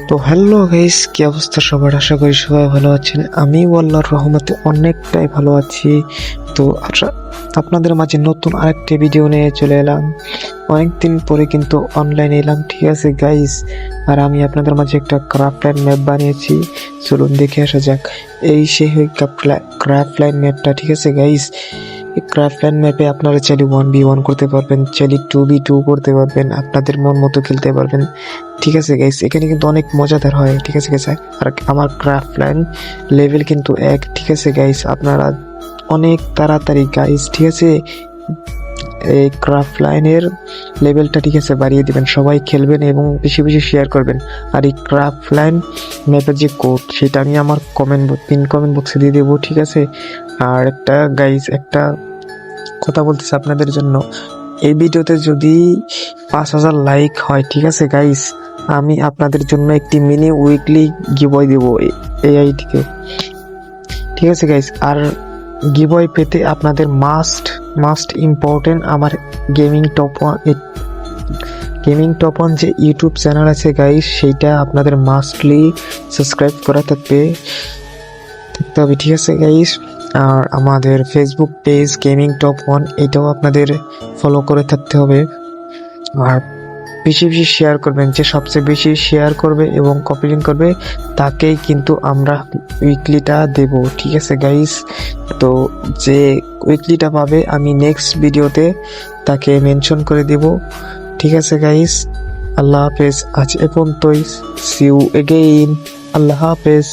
তো hello guys, কি অবস্থা সবার? আশা করি সবাই ভালো আছেন। আমি আল্লাহর রহমতে অনেকটাই ভালো আছি। তো আপনাদের মাঝে নতুন আরেকটি ভিডিও নিয়ে চলে এলাম। অনেকদিন পরে কিন্তু অনলাইনে এলাম, ঠিক আছে গাইস। আর আমি আপনাদের মাঝে একটা ক্রাফট ম্যাপ বানিয়েছি, চলুন দেখে আসা যাক। এই সেই ক্রাফট লাইন ম্যাপটা, ঠিক আছে গাইস। এই ক্রাফট লাইন ম্যাপে আপনারা চাইলে 1v1 করতে পারবেন, চাইলে 2v2 করতে পারবেন, আপনাদের মন মতো খেলতে পারবেন, ঠিক আছে গাইস। এখানে কিন্তু অনেক মজাদার হয়, ঠিক আছে গাইস। আর আমার ক্রাফট লাইন লেভেল কিন্তু 1, ঠিক আছে গাইস। আপনারা অনেক তাড়াতাড়ি গাইস, ঠিক আছে, এই ক্রাফট লাইনের লেভেলটা, ঠিক আছে, বাড়িয়ে দিবেন। সবাই খেলবেন এবং বেশি বেশি শেয়ার করবেন। আর এই ক্রাফট লাইন ম্যাপের যে কোড, সেটা আমি আমার পিন কমেন্ট বক্সে দিয়ে দেবো, ঠিক আছে। আর একটা গাইস, একটা কথা বলতেছি আপনাদের জন্য, এই ভিডিওতে যদি 5000 লাইক হয়, ঠিক আছে গাইস, আমি আপনাদের জন্য একটি মিনি উইকলি গিভওয়ে দেব এই আইডিতে, ঠিক আছে গাইস। আর গিভওয়ে পেতে আপনাদের মাস্ট ইম্পর্টেন্ট আমার গেমিং টপ ওয়ান যে ইউটিউব চ্যানেল আছে গাইস, সেইটা আপনাদের মাস্টলি সাবস্ক্রাইব করা থাকতে হবে, ঠিক আছে গাইস। আর আমাদের Facebook page gaming top one, এটাও আপনাদের ফলো করে থাকতে হবে। আর বেশি বেশি শেয়ার করবেন, যে সবচেয়ে বেশি শেয়ার করবে এবং কপি লিঙ্ক করবে তাকেই কিন্তু আমরা উইকলিটা দেব, ঠিক আছে গাইস। তো যে উইকলিটা পাবে আমি নেক্সট ভিডিওতে তাকে মেনশন করে দেব, ঠিক আছে গাইস। আল্লাহ হাফেজ, আজ এ পর্যন্তই। C you again. আল্লাহ হাফেজ।